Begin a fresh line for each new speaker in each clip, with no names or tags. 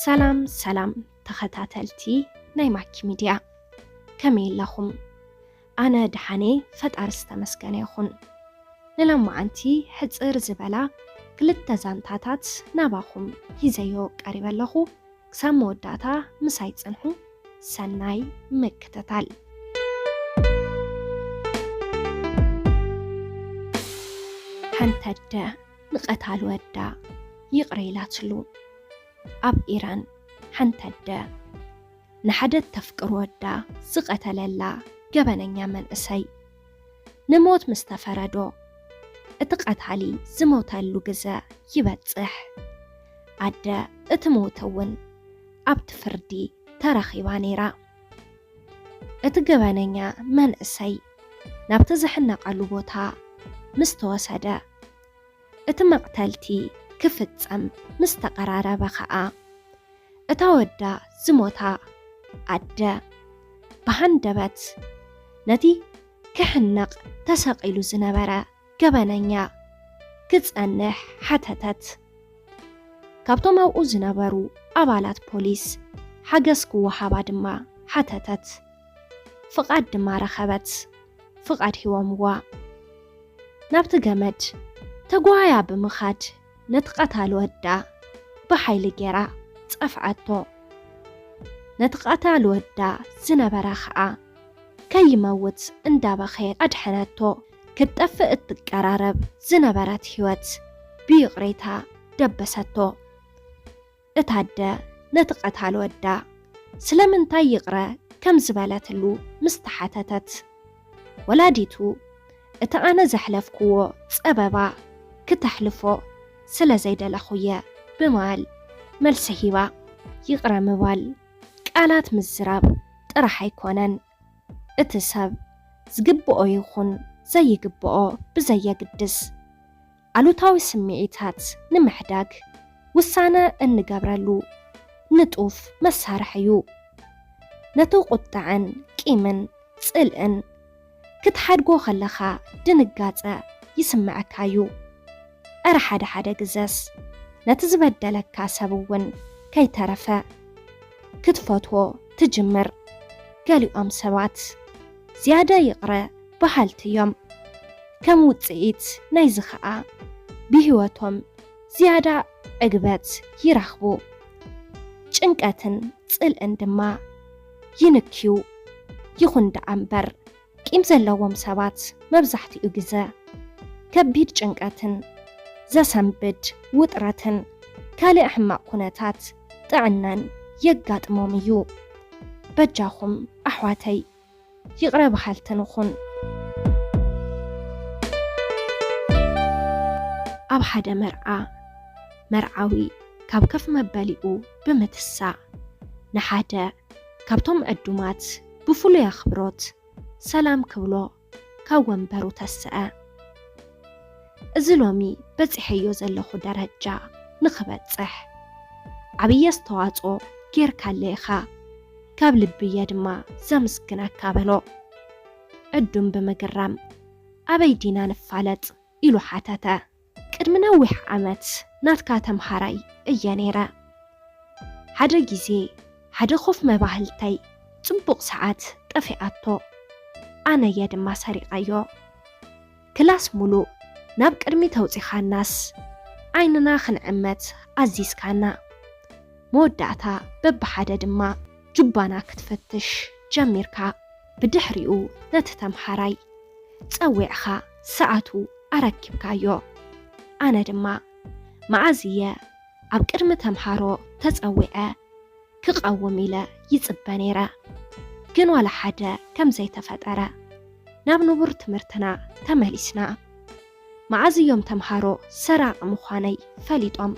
ሰላም ተኸታተልቲ ናይ ማኪ ሚድያ ከመይ ኣለኹም? ኣነ ድሓኔ ፈጣሪ ዝተመስገነ ይኹን። ንሎማዓንቲ ሕፅር ዝበላ ክልተ ዛንታታት ናባኹም ሂዘዮ ቀሪበ ኣለኹ። ክሳብ መወዳእታ ምሳይ ፅንሑ ሰናይ ምክትታል። ሓንቲ ኣደ ንቐታሊ ወዳ ይቕረ ኢላትሉ። ኣብ ኢራን ሓንቲ ኣደ ንሓደ ተፍቅር ወዳ ዝቐተለላ ገበነኛ መንእሰይ ንሞት ምስ ተፈረዶ እቲ ቀታሊ ዝሞተሉ ግዜ ይበፅሕ። ኣደ እቲ ሞት እውን ኣብቲ ፍርዲ ተረኺባ ነይራ። እቲ ገበነኛ መንእሰይ ናብቲ ዝሕነቐሉ ቦታ ምስ ተወሰደ እቲ መቕተልቲ ክፍጸም ምስ ተቐራረበ ከዓ እታ ወዳ ዝሞታ ኣደ ብሃንደበት ነቲ ክሕነቕ ተሰቒሉ ዝነበረ ገበነኛ ክጸንሕ ሓተተት። ካብቶም ኣብኡ ዝነበሩ ኣባላት ፖሊስ ሓገዝ ክወሃባ ድማ ሓተተት። ፍቓድ ድማ ረኸበት። ፍቓድ ሂቦምዋ። ናብቲ ገመድ ተጓያ ብምኻድ ነቲ ቀታሊ ወዳ ብሓይሊ ጌራ ጸፍዓቶ። ነቲ ቀታሊ ወዳ ዝነበራ ከዓ ከይመውት እንዳበኸየት ኣድሐነቶ። ክትጠፍእ እትቀራረብ ዝነበረት ህይወት ብይቕሬታ ደበሰቶ። እታ ኣደ ነቲ ቀታሊ ወዳ ስለምንታይ ይቕረ ከም ዝበለትሉ ምስ ተሓተተት ወላዲቱ እቲ ኣነ ዘሕለፍክዎ ፀበባ ክተሕልፎ ስለ ዘይደለኹየ ብማል መልሲ ሂባ ይቕረ ምባል ቃላት ምዝራብ ጥራሕ ኣይኮነን። እቲ ሰብ ዝግብኦ ይኹን ዘይግብኦ ብዘየግድስ ኣሉታዊ ስምዒታት ንምሕዳግ ውሳነ እንገብረሉ ንጡፍ መሳርሒ እዩ። ነቲ ቁጣዕን ቂምን ጽልእን ክትሓድጎ ከለኻ ድንጋጸ ይስምዐካ እዩ። ኣረ ሓደ ግዘስ ነቲ ዝበደለካ ሰብ እውን ከይተረፈ ክትፈትዎ ትጅምር። ገሊኦም ሰባት ዝያዳ ይቕረ በሃልቲ እዮም። ከም ውፅኢት ናይዚ ከዓ ብህይወቶም ዝያዳ ዕግበት ይረኽቡ። ጭንቀትን ጽልእን ድማ ይንክዩ። ይኹን ደኣ እምበር ቂም ዘለዎም ሰባት መብዛሕትኡ ግዜ ከቢድ ጭንቀትን ዘሰንብድ ውጥረትን ካልእ ሕማቕ ኩነታት ጥዕናን የጋጥሞም እዩ። በጃኹም ኣሕዋተይ ይቕረ በሃልትን ይኹን። ኣብ ሓደ መርዓዊ ካብ ከፍ መበሊኡ ብምትሳእ ንሓደ ካብቶም ዕዱማት ብፍሉይ ኣኽብሮት ሰላም ክብሎ ካብ ወንበሩ ተስአ። እዚ ሎሚ በፂሐዮ ዘለኹ ደረጃ ንኽበፅሕ ዓብዪ ኣስተዋፅኦ ጌርካለይኻ ካብ ልብየ ድማ ዘምስግነካ በሎ። ዕዱም ብምግራም ኣበይ ዲና ንፋለጥ ኢሉ ሓተተ። ቅድሚ ነዊሕ ዓመት ናትካ ተምሃራይ እየ ነይረ። ሓደ ግዜ ሓደ ኾፍ መባህልተይ ጽቡቕ ሰዓት ጠፊኣቶ ኣነየ ድማ ሰሪቓዮ። ክላስ ሙሉእ ናብ ቅድሚ ተውፂኻናስ ዓይንና ክንዕመት ኣዚዝካና። መወዳእታ በብሓደ ድማ ጅባና ክትፈትሽ ጀሚርካ። ብድሕሪኡ ነቲ ተምሃራይ ፀዊዕኻ ሰዓቱ ኣረኪብካዮ። ኣነ ድማ መዓዝየ ኣብ ቅድሚ ተምሃሮ ተፀዊዐ ክቐውም ኢለ ይጽበ ነይረ። ግን ዋላ ሓደ ከም ዘይተፈጠረ ናብ ንቡር ትምህርትና ተመሊስና። መዓዝዮም ተምሃሮ ሰራቕ ምዃነይ ፈሊጦም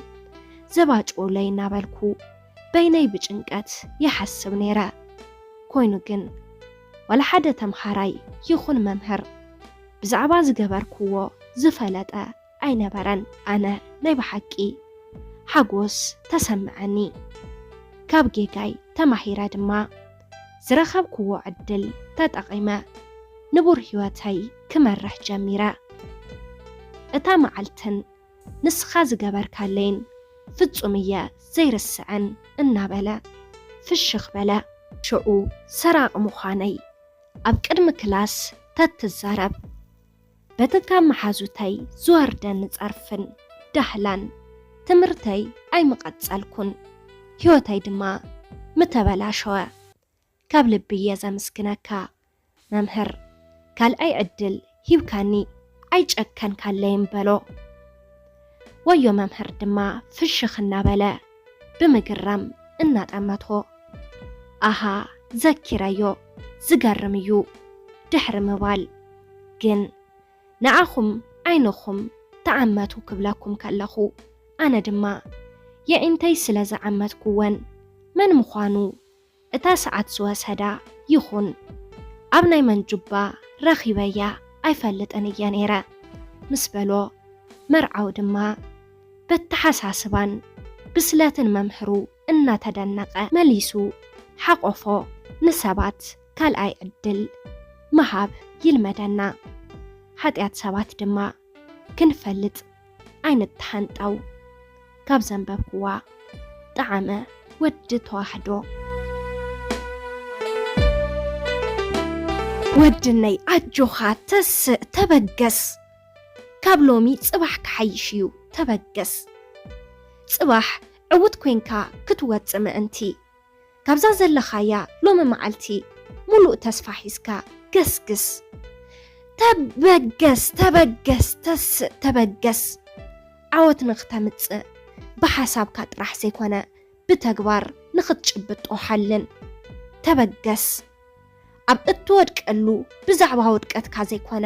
ዘባጭውለይ እናበልኩ በይነይ ብጭንቀት ይሓስብ ነይረ። ኮይኑ ግን ዋላ ሓደ ተምሃራይ ይኹን መምህር ብዛዕባ ዝገበርክዎ ዝፈለጠ ኣይነበረን። ኣነ ናይ ብሓቂ ሓጎስ ተሰምዐኒ። ካብ ጌጋይ ተማሂረ ድማ ዝረኸብክዎ ዕድል ተጠቒመ ንቡር ህይወተይ ክመርሕ ጀሚረ። እታ መዓልትን ንስኻ ዝገበርካለይን ፍጹምየ ዘይርስዕን እናበለ ፍሽኽ በለ ሽዑ ሰራቕ ምዃነይ ኣብ ቅድሚ ክላስ ተትዛረብ በተካብ መሓዙተይ ዝወርደን ጸርፍን ዳህላን ትምህርተይ ኣይምቐጸልኩን ሕይወተይ ድማ ምተበላሸወ ካብ ልብየ ዘምስግነካ መምህር ካልኣይ ዕድል ሂብካኒ ኣይጨከንካለይም በሎ ወዮ መምህር ድማ ፍሽኽ እናበለ ብምግራም እናጠመቶ ኣሃ ዘኪረዮ ዝገርም እዩ ድሕሪ ምባል ግን ንኣኹም ዓይንኹም ተዓመቱ ክብለኩም ከለኹ ኣነ ድማ የእንተይ ስለ ዝዓመትኩወን መን ምዃኑ እታ ሰዓት ዝወሰዳ ይኹን ኣብ ናይ መንጁባ ረኺበያ ኣይፈልጥን እየ ነይረ ምስ በሎ መርዓው ድማ በተሓሳስባን ብስለትን መምህሩ እናተደነቐ መሊሱ ሓቆፎ ንሰባት ካልኣይ ዕድል መሃብ ይልመደና ሓጢኣት ሰባት ድማ ክንፈልጥ ኣይንተሓንጣው ካብ ዘንበብክዋ ጣዕመ ወዲ ተዋሕዶ ወድነይ ኣጆኻ ተስእ ተበገስ ካብ ሎሚ ጽባሕ ክሓይሽ እዩ ተበገስ ጽባሕ ዕውት ኮንካ ክትወፅእ ምእንቲ ካብዛ ዘለኻያ ሎሚ መዓልቲ ሙሉእ ተስፋ ሒዝካ ገስግስ ተበገስ ተበገስ ተስእ ተበገስ ዓወት ንኽተምጽእ ብሓሳብካ ጥራሕ ዘይኮነ ብተግባር ንኽትጭብጦ ሓልን ተበገስ ኣብ እትወድቀሉ ብዛዕባ ውድቀትካ ዘይኮነ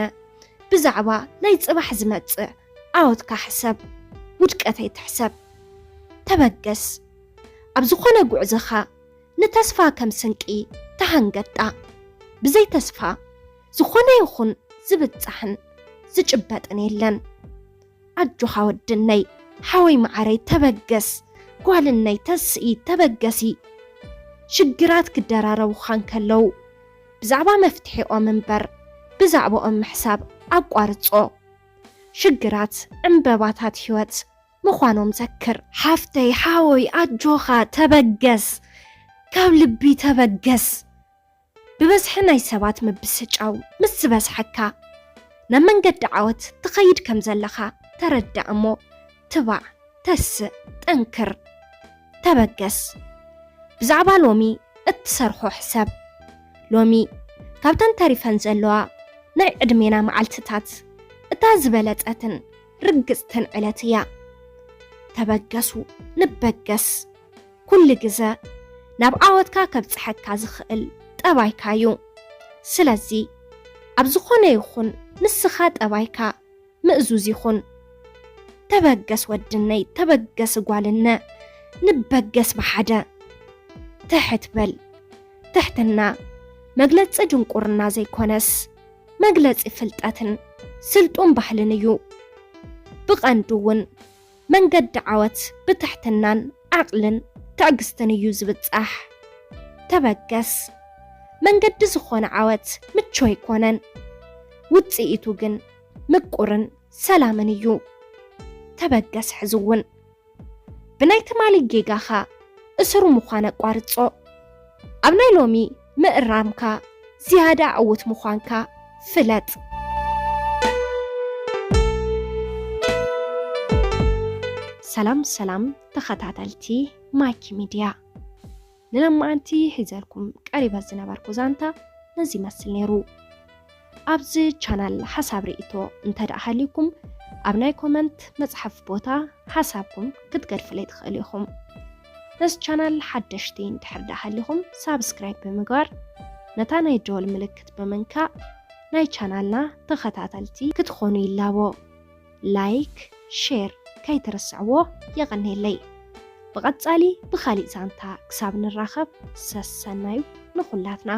ብዛዕባ ናይ ጽባሕ ዝመጽእ ዓወትካ ሕሰብ ውድቀተይ ትሕሰብ ተበገስ ኣብ ዝኾነ ጉዕዝኻ ንተስፋ ከም ስንቂ ተሃንገጣ ብዘይ ተስፋ ዝኾነ ይኹን ዝብጻሕን ዝጭበጥን የለን ኣጆኻ ወድነይ ሓወይ መዓረይ ተበገስ ጓልነይ ተስኢ ተበገሲ ሽግራት ክደራረቡኻን ከለው ብዛዕባ መፍትሒኦም እምበር ብዛዕባኦም ምሕሳብ ኣቋርጾ ሽግራት ዕምበባታት ሕይወት ምዃኖም ዘክር ሓፍተይ ሓወይ ኣጆኻ ተበገስ ካብ ልቢ ተበገስ ብበዝሒ ናይ ሰባት ምብስጫው ምስ ዝበስሐካ ናብ መንገዲ ዓወት ትኸይድ ከም ዘለኻ ተረዳእ እሞ ትባዕ ተስእ ጠንክር ተበገስ ብዛዕባ ሎሚ እትሰርሖ ሕሰብ ሎሚ ካብተን ተሪፈን ዘለዋ ናይ ዕድሜና መዓልትታት እታ ዝበለጸትን ርግጽትን ዕለት እያ ተበገሱ ንበገስ ኩሉ ግዜ ናብ ዓወትካ ከብጽሐካ ዝኽእል ጠባይካ እዩ ስለዚ ኣብ ዝኾነ ይኹን ንስኻ ጠባይካ ምእዙዝ ይኹን ተበገስ ወድነይ ተበገስ ጓልነ ንበገስ ብሓደ ትሕት በል ትሕትና መግለጺ ድንቁርና ዘይኮነስ መግለጺ ፍልጠትን ስልጡን ባህልን እዩ ብቐንዱ እውን መንገዲ ዓወት ብትሕትናን ዓቕልን ትዕግስትን እዩ ዝብጻሕ ተበገስ መንገዲ ዝኾነ ዓወት ምቾ ኣይኮነን ውጽኢቱ ግን ምቁርን ሰላምን እዩ ተበገስ ሕዝውን ብናይ ትማሊ ጌጋኻ እስሩ ምዃነ ቋርጾ ኣብ ናይ ሎሚ ምእራምካ ዝያዳ ዕውት ምዃንካ ፍለጥ ሰላም ሰላም ተኸታተልቲ ማይኪ ሚድያ ንለማዓንቲ ሒዘልኩም ቀሪበ ዝነበርኩ ዛንታ ነዚ መስል ነይሩ ኣብዚ ቻናል ሓሳብ ርእቶ እንተዳኣሃሊኩም ኣብ ናይ ኮመንት መጽሐፍ ቦታ ሓሳብኩም ክትገድፍለይ ትኽእሉ ኢኹም ነዚ ቻናል ሓደሽቲ እንድሕር ዳኣሃሊኹም ሳብስክራይብ ብምግባር ነታ ናይ ደወል ምልክት ብምንካእ ናይ ቻናልና ተኸታተልቲ ክትኾኑ ይላቦ ላይክ ሼር ከይትርስዕዎ የቐኒለይ ብቐጻሊ ብኻሊእ ዛንታ ክሳብ ንራኸብ ሰሰናዩ ንኹላትና